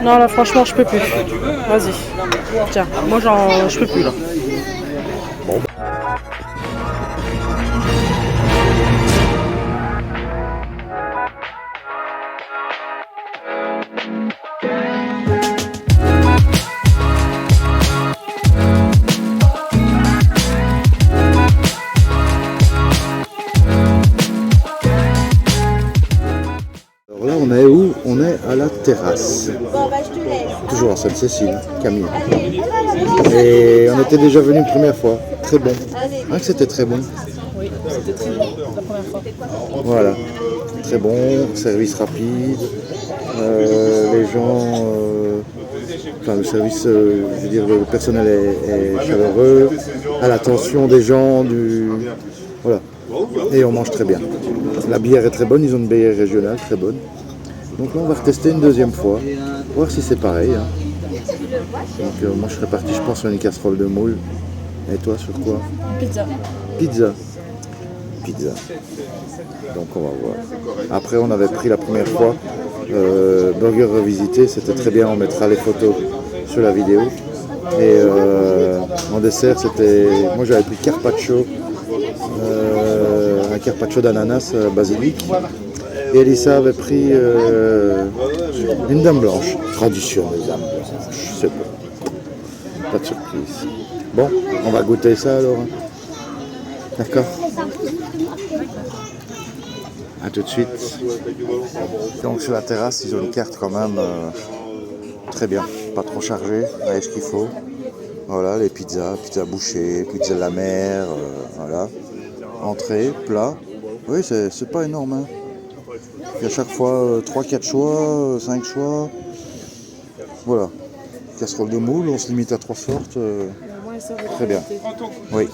Non, là, franchement, je peux plus. Vas-y. Tiens, moi, je peux plus, là. Alors là, on est où? On est à la terrasse. Toujours à Sainte-Cécile, Camille. Et on était déjà venu une première fois. Très bon. Hein, que c'était très bon. Oui, c'était très bon la première fois. Voilà. Très bon, service rapide. Les gens... enfin, le service, je veux dire, le personnel est chaleureux. À l'attention des gens, voilà. Et on mange très bien. La bière est très bonne, ils ont une bière régionale très bonne. Donc là, on va retester une deuxième fois, voir si c'est pareil. Hein. Donc moi, je serais parti, je pense, sur une casserole de moule. Et toi, sur quoi? Pizza. Pizza. Pizza. Donc on va voir. Après, on avait pris la première fois burger revisité, c'était très bien, on mettra les photos sur la vidéo. Et en dessert, c'était... Moi, j'avais pris carpaccio, un carpaccio d'ananas basilic. Et Elissa avait pris une dame blanche. Tradition des dames blanches, c'est bon. Pas de surprise. Bon, on va goûter ça alors. D'accord? A tout de suite. Donc sur la terrasse, ils ont une carte quand même très bien. Pas trop chargée, avec ce qu'il faut. Voilà, les pizzas, pizza bouchée, pizza de la mer, voilà. Entrée, plat. Oui, c'est pas énorme. Hein. Il y a chaque fois 3-4 choix, 5 choix. Voilà. Casserole de moule, on se limite à 3 sortes. Très bien. Oui.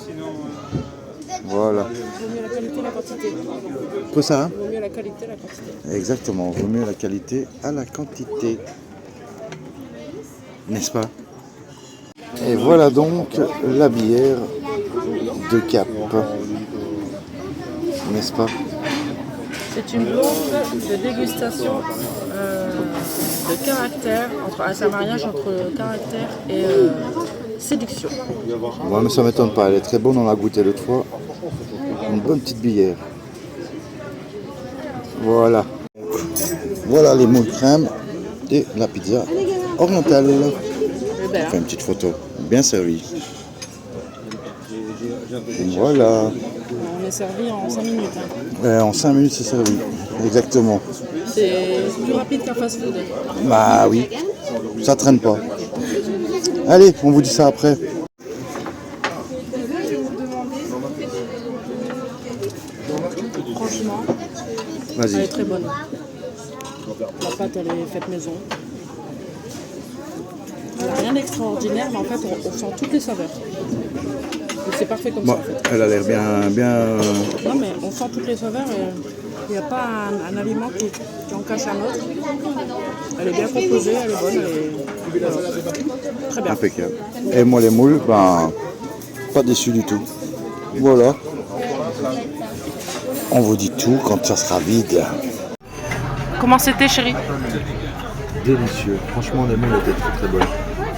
Voilà. Vaut mieux la qualité, la quantité. Quoi ça hein? Vaut mieux la qualité, la quantité. Exactement, vaut mieux la qualité à la quantité. N'est-ce pas? Et voilà donc la bière de Cap. N'est-ce pas? C'est une blonde de dégustation de caractère, c'est un mariage entre caractère et séduction. Ouais, mais ça m'étonne pas, elle est très bonne, on l'a goûté l'autre fois. Une bonne petite bière. Voilà. Voilà les moules crème et la pizza orientale. On fait une petite photo. Bien servi. Voilà. On est servi en 5 minutes. Hein. En 5 minutes c'est servi. Exactement. C'est plus rapide qu'un fast-food. Bah oui. Ça traîne pas. Allez, on vous dit ça après. Franchement, Vas-y. elle est très bonne. La pâte, elle est faite maison. Elle n'a rien d'extraordinaire, mais en fait, on sent toutes les saveurs. Et c'est parfait comme ça, en fait. Elle a l'air bien... Non, mais on sent toutes les saveurs et il n'y a pas un aliment qui en cache un autre. Elle est bien composée, elle est bonne. Voilà. Très bien. Impeccable. Et moi, les moules, ben, pas déçu du tout. Voilà. On vous dit tout quand ça sera vide. Comment c'était, chérie? Délicieux. Franchement, les moules étaient très très bonnes.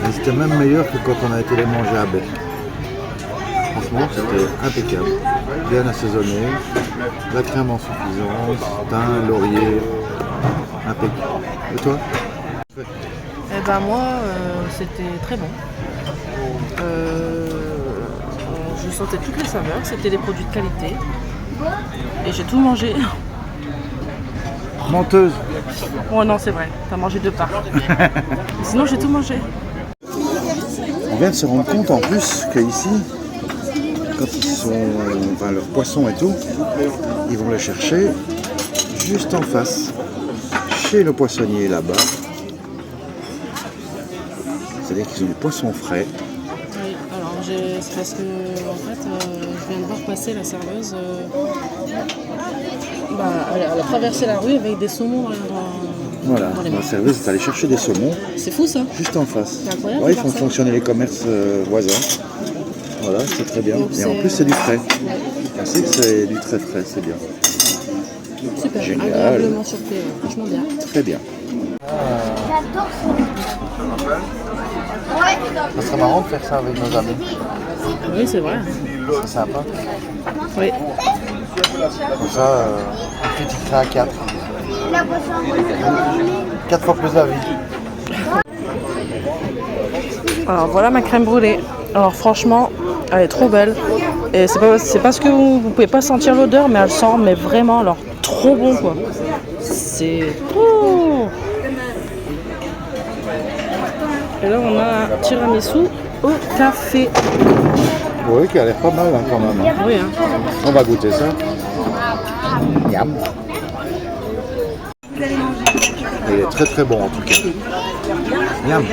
Elles étaient même meilleures que quand on a été les manger à Bec. Franchement, c'était impeccable. Bien assaisonné. La crème en suffisance. Thym, laurier. Impeccable. Et toi? Eh ben moi, c'était très bon. Je sentais toutes les saveurs. C'était des produits de qualité. Et j'ai tout mangé. Menteuse. Oh non, c'est vrai. T'as mangé 2 parts. Sinon, j'ai tout mangé. On vient de se rendre compte en plus qu'ici, quand ils sont, enfin leurs poissons et tout, ils vont les chercher juste en face, chez le poissonnier là-bas. C'est-à-dire qu'ils ont du poisson frais. Oui, alors c'est parce que en fait, je viens de voir passer la serveuse. Elle a traversé la rue avec des saumons Voilà, dans les mains. la serveuse est allée chercher des saumons C'est fou ça. juste en face. C'est incroyable. Ouais, ils font fonctionner les commerces voisins. Voilà, c'est très bien. Donc, et en plus, c'est du frais. On sait que c'est du très frais, c'est bien. Super, Génial. agréablement surpris, franchement bien. Très bien. J'adore ça. Ouais. Ça serait marrant de faire ça avec nos amis. Oui, c'est vrai. C'est sympa. Oui. Comme ça, on critiquera à 4. La boisson. 4 fois plus la vie. Alors voilà ma crème brûlée. Alors franchement, elle est trop belle. Et c'est parce que vous pouvez pas sentir l'odeur, mais elle sent mais vraiment alors trop bon quoi. C'est oh. Et là on a un tiramisu au café. Oui, qui a l'air pas mal hein, quand même. Oui hein. On va goûter ça. Miam. Il est très très bon en tout cas. Miam.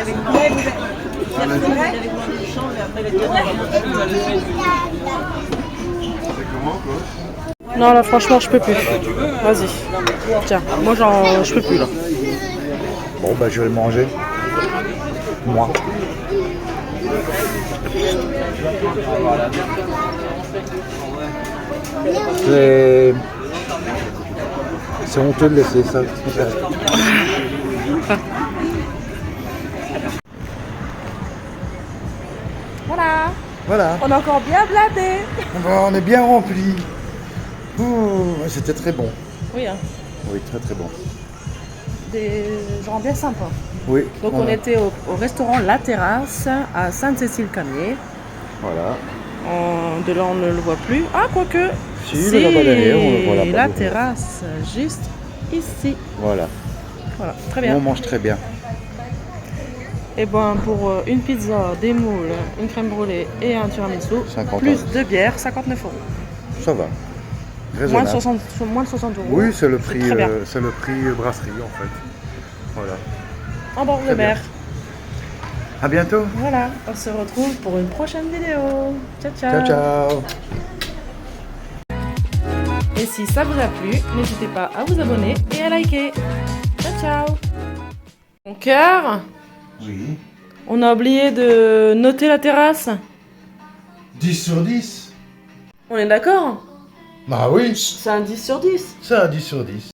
Non là franchement je peux plus. Vas-y. Tiens, moi je peux plus là. Bon bah je vais le manger. Moi. C'est honteux de laisser ça. Voilà. Voilà. On est encore bien blindé. On est bien rempli. C'était très bon. Oui hein. Oui, très très bon. Des gens bien sympas. Oui. Donc on était au restaurant La Terrasse à Sainte-Cécile-Camier. Voilà. De là on ne le voit plus. Ah quoique. Si, le là-bas derrière, on le voit là-bas. La Terrasse, juste ici. Voilà. Voilà, très bien. On mange très bien. Et ben pour une pizza, des moules, une crème brûlée et un tiramisu, 50 plus €. 2 bières, 59 €. Ça va. Moins de Raisonnable. 60 €. Oui, c'est le prix, Très bien. brasserie en fait. Voilà. En bord de Très bien. mer. À bientôt. Voilà, on se retrouve pour une prochaine vidéo. Ciao ciao. Ciao ciao. Et si ça vous a plu, n'hésitez pas à vous abonner et à liker. Ciao ciao. Mon cœur, Oui. on a oublié de noter la terrasse. 10 sur 10. On est d'accord? Bah oui. C'est un 10 sur 10. C'est un 10 sur 10.